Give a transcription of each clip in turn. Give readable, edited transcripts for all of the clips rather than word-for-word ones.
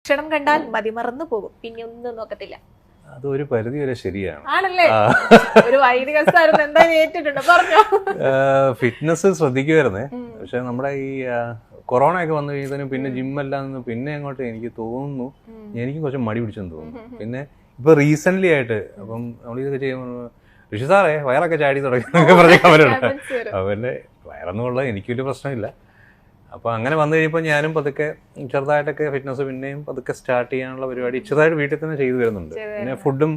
ക്ഷണം കണ്ടാൽ മതിമറന്നു പോകും, പിന്നെ ഒന്നും നോക്കത്തില്ല. അതൊരു പരിധി വരെ ശരിയാണ്. ആണല്ലേ? ഒരു വൈദിക സ്ഥാനം എന്തായാലും ഏറ്റിട്ടുണ്ട്, പറഞ്ഞോ. ഫിറ്റ്നസ് ശ്രദ്ധിക്കുമായിരുന്നേ, പക്ഷെ നമ്മുടെ ഈ കൊറോണ ഒക്കെ വന്നു കഴിഞ്ഞാൽ പിന്നെ ജിമ്മെല്ലാം പിന്നെ അങ്ങോട്ട് എനിക്ക് തോന്നുന്നു എനിക്ക് കുറച്ച് മടി പിടിച്ചെന്ന് തോന്നുന്നു. പിന്നെ ഇപ്പൊ റീസെന്റ് ആയിട്ട് അപ്പം നമ്മളിതൊക്കെ ചെയ്യുമ്പോൾ ഋഷി സാറേ വയറൊക്കെ ചാടി തുടങ്ങി പറഞ്ഞ അവരുണ്ട്. അവന്റെ വയറൊന്നുമുള്ള എനിക്ക് വലിയ പ്രശ്നമില്ല. അപ്പോൾ അങ്ങനെ വന്നു കഴിയുമ്പോൾ ഞാനും പതുക്കെ ചെറുതായിട്ടൊക്കെ ഫിറ്റ്നസ് പിന്നെയും പതുക്കെ സ്റ്റാർട്ട് ചെയ്യാനുള്ള പരിപാടി ചെറുതായിട്ട് വീട്ടിൽ തന്നെ ചെയ്തു വരുന്നുണ്ട്. പിന്നെ ഫുഡും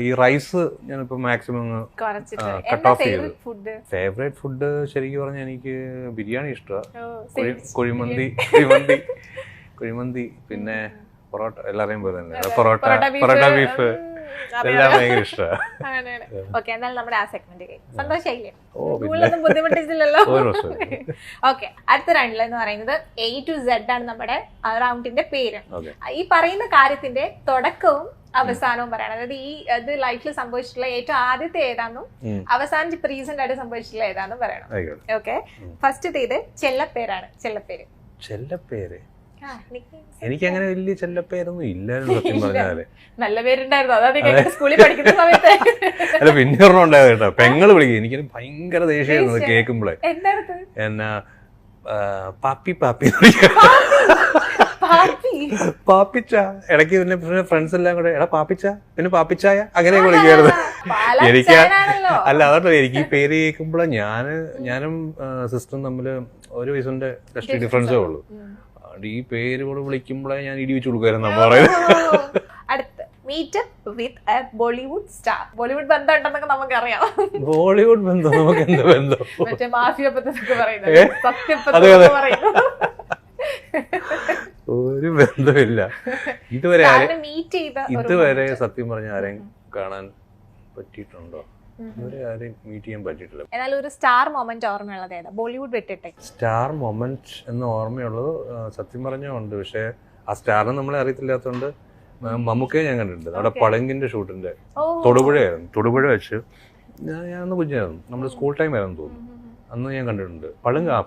ഈ റൈസ് ഞാനിപ്പോൾ മാക്സിമം കട്ട് ഓഫ് ചെയ്തു. ഫേവറേറ്റ് ഫുഡ് ശരിക്കും പറഞ്ഞാൽ എനിക്ക് ബിരിയാണി ഇഷ്ടമാണ്, കുഴിമന്തി പിന്നെ പൊറോട്ട, എല്ലാവരെയും പോലെ തന്നെ പൊറോട്ട ബീഫ് എല്ലാം ഭയങ്കര ഇഷ്ടമാണ്. നമ്മുടെ ആ സെഗ്മെന്റ് സന്തോഷമായില്ലേ? ബുദ്ധിമുട്ടിച്ചില്ലല്ലോ. ഓക്കെ, അടുത്ത റൗണ്ടിൽ എന്ന് പറയുന്നത് A to Z ആണ് നമ്മുടെ റൗണ്ടിന്റെ പേര്. ഈ പറയുന്ന കാര്യത്തിന്റെ തുടക്കവും അവസാനവും പറയണം. അതായത് ഈ ഇത് ലൈഫിൽ സംഭവിച്ചിട്ടുള്ള ഏറ്റവും ആദ്യത്തെ ഏതാന്നും അവസാനം റീസെന്റ് ആയിട്ട് സംഭവിച്ചിട്ടുള്ള ഏതാന്നും പറയണം. ഓക്കെ, ഫസ്റ്റ് ഇത് ചെല്ലപ്പേരാണ്. ചെല്ലപ്പേര് എനിക്ക് അങ്ങനെ വലിയ ചെല്ലപ്പേരൊന്നും ഇല്ലായിരുന്നു സത്യം പറഞ്ഞാല്. നല്ല പേരുണ്ടായിരുന്നു, അതായത് സ്കൂളിൽ പഠിക്കുന്ന സമയത്ത്. അല്ല, പിന്നെ ഒരെണ്ണം ഉണ്ടായത് കേട്ടോ, പെങ്ങള് വിളിക്കും. എനിക്കൊരു ഭയങ്കര ദേഷ്യമായിരുന്നു കേൾക്കുമ്പോഴേ. എന്നാ പാപ്പി പാപ്പിച്ച, ഇടയ്ക്ക് പിന്നെ ഫ്രണ്ട്സ് എല്ലാം കൂടെ എടാ പാപ്പിച്ച, പിന്നെ പാപ്പിച്ചായ അങ്ങനെയൊക്കെ വിളിക്കുമായിരുന്നു. എനിക്ക് അല്ല അതോ എനിക്ക് ഈ പേര് കേൾക്കുമ്പോഴേ ഞാനും സിസ്റ്ററും തമ്മിൽ 1 വയസ്സിന്റെ ജസ്റ്റ് ഡിഫറൻസേ ഉള്ളൂ. ഈ പേര് കൂടെ വിളിക്കുമ്പോഴേ ഞാൻ ഇടി വെച്ച് കൊടുക്കുമായിരുന്നു നമ്മൾ പറയുന്നത്. അടുത്ത് meetup with a Bollywood star. Bollywood ബന്ധം ഉണ്ടെന്നൊക്കെ നമുക്കറിയാം. ബോളിവുഡ് ബന്ധം നമുക്ക് എന്താ ബന്ധം? മറ്റേ മാഫിയ ബന്ധത്തൊക്കെ പറയുന്നത്. ഒരു ബന്ധമില്ല ഇതുവരെ. സത്യം പറഞ്ഞ ആരെയും കാണാൻ പറ്റിയിട്ടുണ്ടോ? ആരെയും മീറ്റ് ചെയ്യാൻ പറ്റിയിട്ടില്ല. എന്നാൽ ഒരു സ്റ്റാർ മൊമെന്റ് ഓർമ്മയുള്ളത് ഏതാ ബോളിവുഡ് വിട്ടിട്ട്? സ്റ്റാർ മൊമെന്റ് എന്ന് ഓർമ്മയുള്ളത് സത്യം പറഞ്ഞുണ്ട്, പക്ഷെ ആ സ്റ്റാറിനെ നമ്മളെ അറിയത്തില്ലാത്തതുകൊണ്ട് മമ്മൂക്കയെ ഞാൻ കണ്ടിട്ടുണ്ട്. അവിടെ പളങ്കിന്റെ ഷൂട്ടിന്റെ തൊടുപുഴ വെച്ച് ഞാനന്ന് കുഞ്ഞായിരുന്നു, നമ്മുടെ സ്കൂൾ ടൈം ആയിരുന്നു തോന്നുന്നു. അന്ന് ഞാൻ കണ്ടിട്ടുണ്ട്.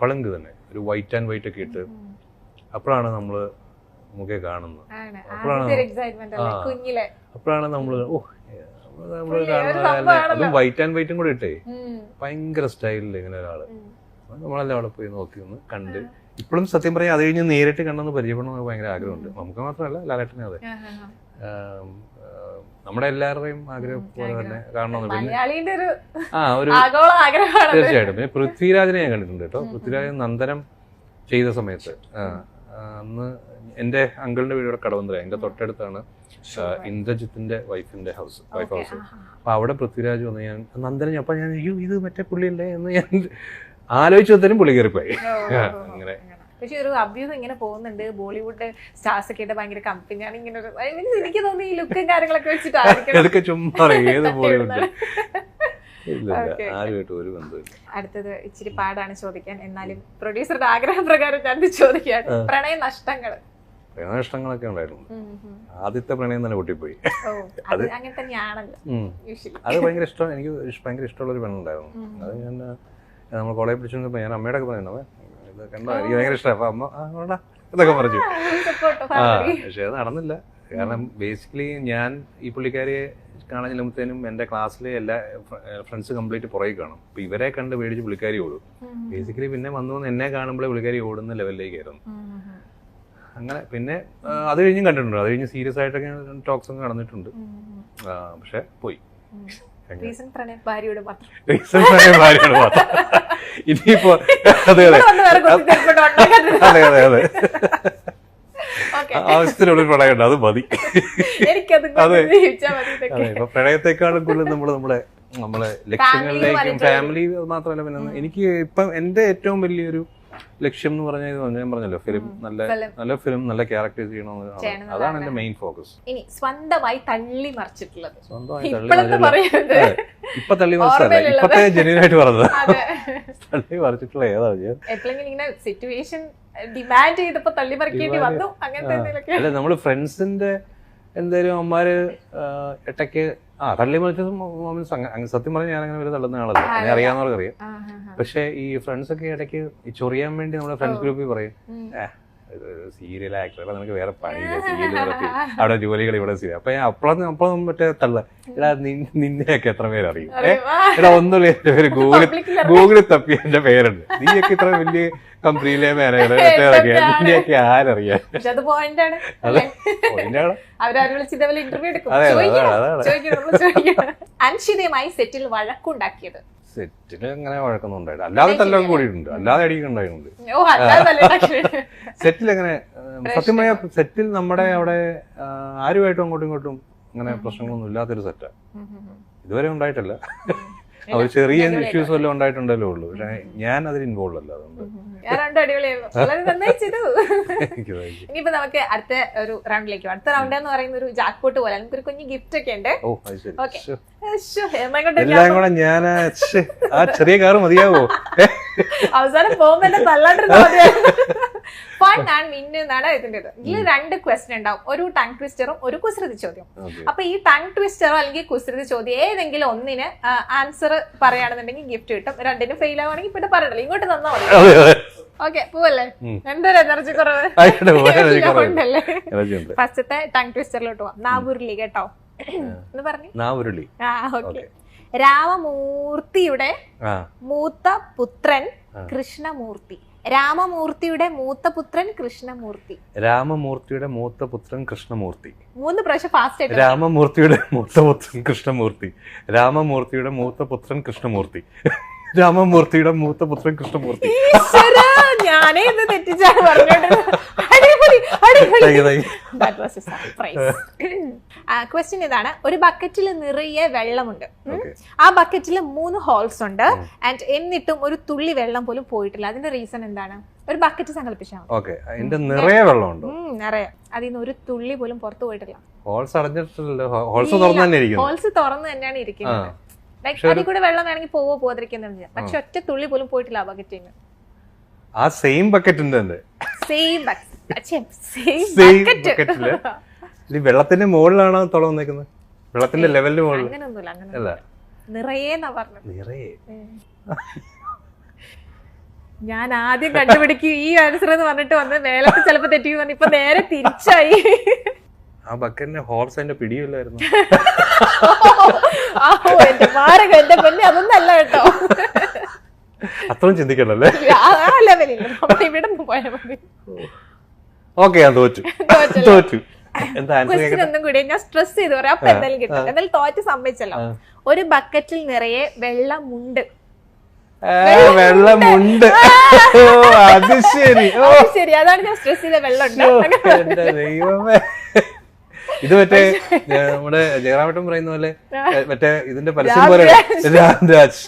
പളങ്ക് തന്നെ ഒരു വൈറ്റ് ആൻഡ് വൈറ്റ് ഒക്കെ ഇട്ട്. അപ്പോഴാണ് നമ്മള് മമ്മൂക്കയെ കാണുന്നത്. അപ്പോഴാണ് നമ്മള് അതും വൈറ്റ് ആൻഡ് വൈറ്റും കൂടെ ഇട്ടേ ഭയങ്കര സ്റ്റൈലില് ഇങ്ങനെ ഒരാള്. നമ്മളെല്ലാം അവിടെ പോയി നോക്കി ഒന്ന് കണ്ട്. ഇപ്പോഴും സത്യം പറയാം അത് കഴിഞ്ഞ് നേരിട്ട് കണ്ടെന്ന് പരിചയപ്പെടണമെന്ന് ഭയങ്കര ആഗ്രഹമുണ്ട്. നമുക്ക് മാത്രമല്ല ലാലേട്ടനെ. അതെ, നമ്മുടെ എല്ലാവരുടെയും ആഗ്രഹം പോലെ തന്നെ കാണണമെന്ന്. പിന്നെ തീർച്ചയായിട്ടും. പിന്നെ പൃഥ്വിരാജിനെ ഞാൻ കണ്ടിട്ടുണ്ട് കേട്ടോ. പൃഥ്വിരാജ് നന്ദനം ചെയ്ത സമയത്ത് അന്ന് എന്റെ അങ്കിളിന്റെ വീട് കടവന്തര, എന്റെ തൊട്ടടുത്താണ് ഇന്ദ്രജിത്തിന്റെ വൈഫ് ഹൗസ്. അപ്പൊ അവിടെ പൃഥ്വിരാജ് വന്ന് ഞാൻ നന്ദനം, അപ്പൊ ഞാൻ അയ്യോ ഇത് മറ്റേ പുള്ളിയല്ലേ എന്ന് ഞാൻ ആലോചിച്ചതിനും പുള്ളി കയറിപ്പോയി. അങ്ങനെ പക്ഷെ ഒരു അഭ്യൂഹം ഇങ്ങനെ പോകുന്നുണ്ട്, ബോളിവുഡ് സ്റ്റാർസ് ഒക്കെ ഭയങ്കര കമ്പനിയാണ് ഇങ്ങനെ. എനിക്ക് തോന്നുന്നു ഈ ലുക്കും കാര്യങ്ങളൊക്കെ വെച്ചിട്ട് ചുമ്മാ ഏത് ബോളിവുഡ്. അടുത്തത് ഇച്ചിരി പാടാണ് ചോദിക്കാൻ, എന്നാലും പ്രൊഡ്യൂസറുടെ ആഗ്രഹപ്രകാരം ഞാൻ ചോദിക്കാണ്. പ്രണയ നഷ്ടങ്ങളൊക്കെ ഉണ്ടായിരുന്നു. ആദ്യത്തെ പ്രണയം തന്നെ പൊട്ടിപ്പോയി. അങ്ങനെ തന്നെയാണല്ലോ. അത് ഭയങ്കര ഇഷ്ടം, എനിക്ക് ഭയങ്കര ഇഷ്ടമുള്ള ഒരു പെണ്ണുണ്ടായിരുന്നു. അത് ഞാൻ നമ്മൾ കോളേജ് പഠിച്ചോണ്ടിരുന്നപ്പോ ഞാൻ അമ്മയുടെ ഒക്കെ പറയുന്നത് ഇത് കണ്ടോ എനിക്ക് ഭയങ്കര ഇഷ്ടമാണ്. അപ്പൊ അമ്മ ഇതൊക്കെ പറഞ്ഞു. പക്ഷെ അത് നടന്നില്ല. കാരണം ബേസിക്കലി ഞാൻ ഈ പുള്ളിക്കാരിയെ കാണാൻ ചെല്ലുമ്പോഴത്തേനും എന്റെ ക്ലാസ്സിലെ എല്ലാ ഫ്രണ്ട്സ് കംപ്ലീറ്റ് പുറകെ കാണും. അപ്പൊ ഇവരെ കണ്ട് പേടിച്ച് പുള്ളിക്കാരി ഓടും. ബേസിക്കലി പിന്നെ വന്നു എന്നെ കാണുമ്പോഴേ പുള്ളിക്കാരി ഓടുന്ന ലെവലിലേക്കായിരുന്നു. അങ്ങനെ പിന്നെ അത് കഴിഞ്ഞും കണ്ടിട്ടുണ്ട്. അത് കഴിഞ്ഞ് സീരിയസ് ആയിട്ടൊക്കെ ടോക്സ് ഒക്കെ നടന്നിട്ടുണ്ട്. പക്ഷെ പോയി. ഭാര്യയോട് മാത്രം. ഇനിയിപ്പോ അതെ ആവശ്യത്തിനുള്ളൊരു പ്രണയമുണ്ട്, അത് മതി. അതെ അതെ. ഇപ്പൊ പ്രണയത്തെക്കാളും കൂടുതൽ നമ്മളെ ലക്ഷ്യങ്ങളിലേക്കും ഫാമിലി മാത്രമല്ല. പിന്നെ എനിക്ക് ഇപ്പം എന്റെ ഏറ്റവും വലിയൊരു ലക്ഷ്യം എന്ന് പറഞ്ഞാൽ ഞാൻ പറഞ്ഞല്ലോ, ഫിലിം നല്ല ഫിലിം നല്ല ക്യാരക്ടേഴ്സ് ചെയ്യണമെന്ന്. അതാണ് എന്റെ മെയിൻ ഫോക്കസ്. ഇനി സ്വന്തമായി തള്ളി മറിച്ചിട്ടുള്ളത്? ഇപ്പൊ തള്ളി മറിച്ചല്ല, ഇപ്പത്തെ ജെന്യൂനായിട്ട് പറഞ്ഞത്. തള്ളി മറിച്ചിട്ടുള്ള ഏതാണ്? സിറ്റുവേഷൻ ഡിമാൻഡ് ചെയ്തപ്പോ തള്ളി മറിക്കേണ്ടി വന്നു, അങ്ങനത്തെ. അല്ല, നമ്മള് ഫ്രണ്ട്സിന്റെ എന്തായാലും അമ്മമാര് ഇടയ്ക്ക് തള്ളി മറിച്ചത് സത്യം പറഞ്ഞാൽ ഞാൻ അങ്ങനെ വരെ തള്ളുന്ന ആളല്ല, എന്നെ അറിയാവുന്നവർക്ക് അറിയാം. പക്ഷെ ഈ ഫ്രണ്ട്സ് ഒക്കെ ഇടയ്ക്ക് ചൊറിയാൻ വേണ്ടി നമ്മുടെ ഫ്രണ്ട്സ് ഗ്രൂപ്പിൽ പറയും സീരിയൽ ആക്ടർ, നിനക്ക് വേറെ പണിയില്ല, സീരിയൽ അവിടെ ജോലികൾ ഇവിടെ സീരിയൽ. അപ്പൊ ഞാൻ അപ്പോഴും മറ്റേ തള്ള, എടാ നിന്നെയൊക്കെ എത്ര പേരറിയും, എടാ ഒന്നുമില്ല എന്റെ പേര് ഗൂഗിളിൽ തപ്പി എന്റെ പേരുണ്ട്, നീയൊക്കെ ഇത്ര വലിയ കമ്പനിയിലെ മാനേജർ നിന്നെയൊക്കെ ആരറിയാം. അൻഷിതയുമായി സെറ്റിൽ വഴക്കുണ്ടാക്കിയത്? സെറ്റില് അങ്ങനെ വഴക്കൊന്നും ഉണ്ടായിട്ടില്ല, അല്ലാതെ തല്ലൊക്കെ കൂടിയിട്ടുണ്ട്, അല്ലാതെ അടിക്കുണ്ടായിട്ടുണ്ട്. സെറ്റിൽ അങ്ങനെ സത്യം പറയാ, സെറ്റിൽ നമ്മുടെ അവിടെ ആരുമായിട്ടും അങ്ങോട്ടും ഇങ്ങോട്ടും അങ്ങനെ പ്രശ്നങ്ങളൊന്നും ഇല്ലാത്തൊരു സെറ്റാ, ഇതുവരെ ഉണ്ടായിട്ടില്ല. അവർ ചെറിയ ഇഷ്യൂസ് വല്ലതും ഉണ്ടായിട്ടുണ്ടല്ലോ ഉള്ളൂ, പക്ഷെ ഞാൻ അതിൽ ഇൻവോൾവ് അല്ല. ഇനിയിപ്പോ നമുക്ക് അടുത്ത ഒരു റൗണ്ടിലേക്ക്, അടുത്ത റൗണ്ട് എന്ന് പറയുന്ന ഒരു ജാക്ക് പോട്ട് പോലെ നമുക്കൊരു കുഞ്ഞു ഗിഫ്റ്റ് ഒക്കെ ഉണ്ട്. എല്ലാം കൂടെ ഞാൻ ആ ചെറിയ കാറ് മതിയാവോ? അവസാനം പോകുമ്പോ എന്നെ തല്ലാണ്ടിരുന്ന ഫൺ ആൻഡ് വിൻ എന്നാണ് ഇതിൻ്റെത്. ഇതിൽ 2 ക്വസ്റ്റ്യൻ ഉണ്ടാവും, ഒരു ടങ് ട്വിസ്റ്ററും ഒരു കുസൃതി ചോദ്യം. അപ്പൊ ഈ ടങ് ട്വിസ്റ്ററോ അല്ലെങ്കിൽ കുസൃതി ചോദ്യം ഏതെങ്കിലും ഒന്നിന് ആൻസർ പറയുകയാണെന്നുണ്ടെങ്കിൽ ഗിഫ്റ്റ് കിട്ടും. 2നും ഫെയിൽ ആവുകയാണെങ്കിൽ പിന്നെ പറയണല്ലോ, ഇങ്ങോട്ട് തന്നാ മതി. ഓക്കെ, പോവല്ലേ? എന്തൊരു എനർജി കുറവ് ഉണ്ടല്ലേ? ഫസ്റ്റത്തെ ടങ് ട്വിസ്റ്ററിലോട്ട് പോവാം. നാവുരുളി കേട്ടോ എന്ന് പറഞ്ഞു. നാവുരുളി. ഓക്കെ. രാമമൂർത്തിയുടെ മൂത്ത പുത്രൻ കൃഷ്ണമൂർത്തി. രാമമൂർത്തിയുടെ മൂത്ത പുത്രൻ കൃഷ്ണമൂർത്തി. രാമമൂർത്തിയുടെ മൂത്ത പുത്രൻ കൃഷ്ണമൂർത്തി. 3 പ്രാവശ്യം ഫാസ്റ്റ് ആയിട്ട്. രാമമൂർത്തിയുടെ മൂത്ത പുത്രൻ കൃഷ്ണമൂർത്തി. രാമമൂർത്തിയുടെ മൂത്ത പുത്രൻ കൃഷ്ണമൂർത്തി. രാമമൂർത്തിയുടെ മൂത്ത പുത്രൻ കൃഷ്ണമൂർത്തി. ഞാനേ ഇത് തെറ്റിച്ചാണ് പറഞ്ഞോണ്ട്. ക്വസ്റ്റ്യൻ ഇതാണ്, ഒരു ബക്കറ്റിൽ നിറയെ വെള്ളമുണ്ട്, ആ ബക്കറ്റിൽ 3 ഹോൾസ് ഉണ്ട്, ആൻഡ് എന്നിട്ടും ഒരു തുള്ളി വെള്ളം പോലും പോയിട്ടില്ല. അതിന്റെ റീസൺ എന്താണ്? ഒരു ബക്കറ്റ് സങ്കല്പിച്ചാൽ നിറയെ വെള്ളമുണ്ട്, നിറയെ, അതിന്ന് ഒരു തുള്ളി പോലും പുറത്തു പോയിട്ടില്ല. ഹോൾസ് അടഞ്ഞിട്ടില്ലല്ലോ, ഹോൾസ് തുറന്നു തന്നെയാണ് ഇരിക്കുന്നത്. അതിൽ കൂടെ വെള്ളം വേണമെങ്കിൽ പോവാതിരിക്കുന്നുണ്ട്, പക്ഷെ ഒറ്റ തുള്ളി പോലും പോയിട്ടില്ല ആ ബക്കറ്റിന്. ആ സെയിം ബക്കറ്റിന്റെ വെള്ളത്തിന്റെ മുകളിലാണോ തുറന്നേക്കുന്നത്? വെള്ളത്തിന്റെ ലെവലിന് മുകളിൽ അല്ല, നിറയേന്നാ പറഞ്ഞത്. നിറയെ ഞാൻ ആദ്യം കണ്ടുപിടിക്കും ഈ ആൻസർ എന്ന് പറഞ്ഞിട്ട് വന്ന് മേലത്ത് ചിലപ്പോ തെറ്റിക്കും പറഞ്ഞു, ഇപ്പൊ നേരെ തിരിച്ചായി. ആ ബക്കറ്റിന്റെ ഹോൾസ് അതിന്റെ പിടിയില്ലായിരുന്നു. എന്റെ മാരക, എന്റെ പൊന്നെ, അതൊന്നും അല്ല കേട്ടോ. അത്രയും ചിന്തിക്കണല്ലേ? ഇവിടെ പോയാൽ മതി. ഓക്കെ, ഞാൻ തോറ്റു. ഒന്നും കൂടി ഞാൻ സ്ട്രെസ് ചെയ്ത് പറയാം, അപ്പൊ എന്തായാലും കിട്ടും. എന്തായാലും തോറ്റ് സമ്മതിച്ചല്ലോ. ഒരു ബക്കറ്റിൽ നിറയെ വെള്ളമുണ്ട്. വെള്ളമുണ്ട്, അത് ശരി, അതാണ് ഞാൻ സ്ട്രെസ് ചെയ്ത വെള്ളമുണ്ട്. ദൈവമേ, ഇത് മറ്റേ നമ്മുടെ ജയറാമേട്ടൻ പറയുന്ന പോലെ മറ്റേ ഇതിന്റെ പരസ്യം പോലെ രാംരാജ്,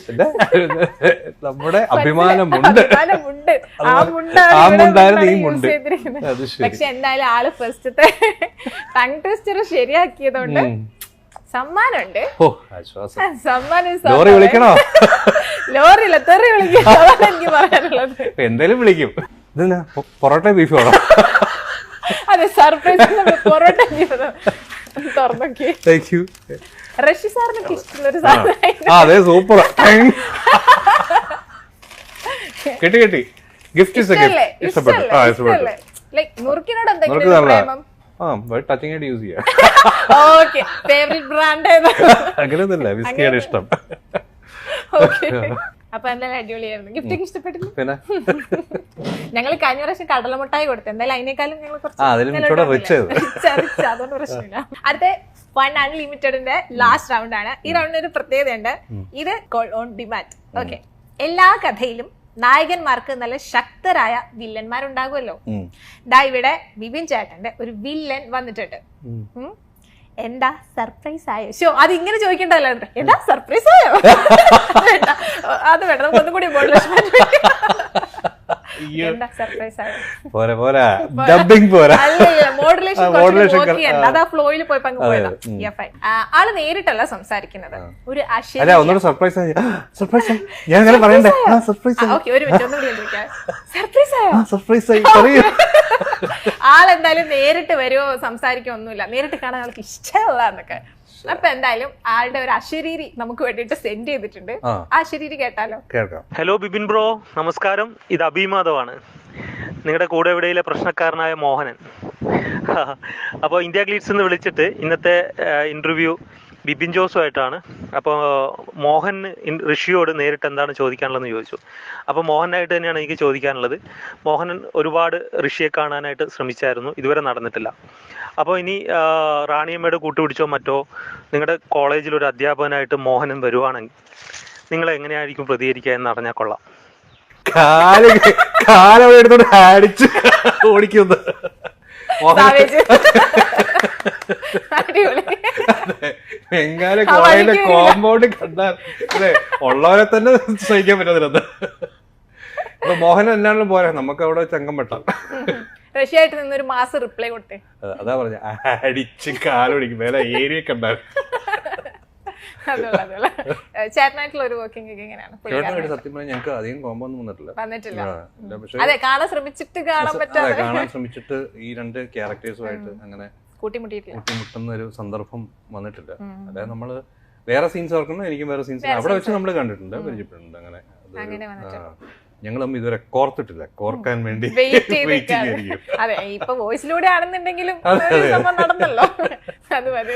നമ്മുടെ അഭിമാനമുണ്ട്, ആ മുണ്ടായിരുന്നു ഈ മുണ്ട്. പക്ഷെ എന്തായാലും ആള് ഫസ്റ്റത്തെ ടങ് ട്വിസ്റ്റർ ശരിയാക്കിയതുകൊണ്ട് സമ്മാനമുണ്ട്. ലോറി വിളിക്കണോ? ലോറിയില്ല, തെറി വിളിക്കും, അതാണ് എനിക്ക് പറയാനുള്ളത്. എന്തായാലും വിളിക്കും. ഇതെന്നാ പൊറോട്ട ബീഫ് വേണോ? അതെ, സർപ്രൈസ് പൊറോട്ട തുറന്നോക്കി. റഷി സാറിനൊക്കെ ഇഷ്ടമുള്ളൊരു സാധനം. സൂപ്പർ, കിട്ടി. ഗിഫ്റ്റ് ഇഷ്ടപ്പെട്ടു. മുറുക്കിനോട് എന്തെങ്കിലും പ്രേമം? ടച്ചിങ് ആയിട്ട് യൂസ് ചെയ്യാം. ഓക്കെ, ഫേവറേറ്റ് ബ്രാൻഡ് അങ്ങനെയൊന്നുമില്ല, വിസ്കിയാണ് ഇഷ്ടം. അപ്പൊ എന്തായാലും അടിപൊളിയായിരുന്നു. ഗിഫ്റ്റ് ഒക്കെ ഇഷ്ടപ്പെട്ടില്ല. പിന്നെ ഞങ്ങൾ കഴിഞ്ഞ പ്രാവശ്യം കടലമുട്ടായി കൊടുത്തു, എന്തായാലും അതിനേക്കാളും ഞങ്ങൾ അതുകൊണ്ട് പ്രശ്നമില്ല. അടുത്ത ഫൺ അൺലിമിറ്റഡിന്റെ ലാസ്റ്റ് റൗണ്ട് ആണ്. ഈ റൗണ്ടിന് ഒരു പ്രത്യേകതയുണ്ട്, ഇത് കോൾ ഓൺ ഡിമാൻഡ്. ഓക്കെ, എല്ലാ കഥയിലും നായകന്മാർക്ക് നല്ല ശക്തരായ വില്ലന്മാരുണ്ടാകുമല്ലോ. ദാ ഇവിടെ ബിബിൻ ചേട്ടന്റെ ഒരു വില്ലൻ വന്നിട്ടുണ്ട്. എന്താ സർപ്രൈസ് ആയോ? ഷോ അത് ഇങ്ങനെ ചോദിക്കണ്ടല്ലോ, എന്താ സർപ്രൈസ് ആയോ? അത് വേണ്ട, നമുക്ക് ഒന്നും കൂടി ആള് നേരിട്ടല്ല സംസാരിക്കുന്നത്, ഒരു ആളെന്തായാലും നേരിട്ട് വരുമോ സംസാരിക്കോ ഒന്നുമില്ല, നേരിട്ട് കാണാൻ ആൾക്ക് ഇഷ്ടമല്ല എന്നൊക്കെ. അപ്പൊ എന്തായാലും ആളുടെ ഒരു അശരീരി നമുക്ക് വേണ്ടിട്ട് സെൻഡ് ചെയ്തിട്ടുണ്ട്. ആ അശരീരി കേട്ടാലോ? ഹലോ ബിബിൻ ബ്രോ, നമസ്കാരം. ഇത് അഭിമാധവാണ്. നിങ്ങളുടെ കൂടെ എവിടെയിലെ പ്രശ്നക്കാരനായ മോഹനൻ. അപ്പോൾ ഇന്ത്യ ഗ്ലീഡ്സ് എന്ന് വിളിച്ചിട്ട് ഇന്നത്തെ ഇൻ്റർവ്യൂ ബിബിൻ ജോസുമായിട്ടാണ്. അപ്പോൾ മോഹൻ ഋഷിയോട് നേരിട്ട് എന്താണ് ചോദിക്കാനുള്ളതെന്ന് ചോദിച്ചു. അപ്പോൾ മോഹനായിട്ട് തന്നെയാണ് എനിക്ക് ചോദിക്കാനുള്ളത്. മോഹനൻ ഒരുപാട് ഋഷിയെ കാണാനായിട്ട് ശ്രമിച്ചായിരുന്നു, ഇതുവരെ നടന്നിട്ടില്ല. അപ്പോൾ ഇനി റാണിയമ്മയുടെ കൂട്ടുപിടിച്ചോ മറ്റോ നിങ്ങളുടെ കോളേജിൽ ഒരു അധ്യാപകനായിട്ട് മോഹനൻ വരുവാണെങ്കിൽ നിങ്ങൾ എങ്ങനെയായിരിക്കും പ്രതികരിക്കുക എന്ന് അറിഞ്ഞാൽ കൊള്ളാം. എടുത്തോണ്ട് അടിച്ച് ഓടിക്കുന്നത് ബംഗാളി കോളേജിലെ കോമ്പൗണ്ട് കണ്ടാൽ അല്ലെ ഉള്ളവരെ തന്നെ സഹിക്കാൻ പറ്റുന്നില്ല. ഇപ്പൊ മോഹൻ എന്നാലും പോരാ, നമുക്ക് അവിടെ ചങ്കം വെട്ടാം. റഷ്യായിട്ട് നിന്നൊരു മാസം റിപ്ലൈ കൊടുത്തേ. അതാ പറഞ്ഞ അടിച്ച് കാലൊടിക്കും മേലെ ഏരിയ കണ്ടാൽ. ചേട്ടനായിട്ടുള്ള ഒരു വർക്കിംഗ് എങ്ങനെയാണ്? സത്യം പറഞ്ഞാൽ ഞങ്ങൾക്ക് അധികം കോമ്പോ ഒന്നും വന്നിട്ടില്ല. പക്ഷേ കാണാൻ ശ്രമിച്ചിട്ട് ഈ രണ്ട് ക്യാരക്ടേഴ്സുമായിട്ട് അങ്ങനെ കൂട്ടിമുട്ടുന്ന ഒരു സന്ദർഭം വന്നിട്ടില്ല. അതായത് നമ്മള് വേറെ സീൻസ് ഓർക്കുന്നു, എനിക്കും വേറെ സീൻസ് അവിടെ വെച്ച് നമ്മൾ കണ്ടിട്ടുണ്ട്, പരിചയപ്പെട്ടിട്ടുണ്ട്. അങ്ങനെ ഞങ്ങൾ തമ്മിൽ ഇതുവരെ കോർത്തിട്ടില്ല, കോർക്കാൻ വേണ്ടി അതെ. ഇപ്പൊ വോയിസിലൂടെ ആണെന്നുണ്ടെങ്കിലും നടന്നല്ലോ, അത് മതി.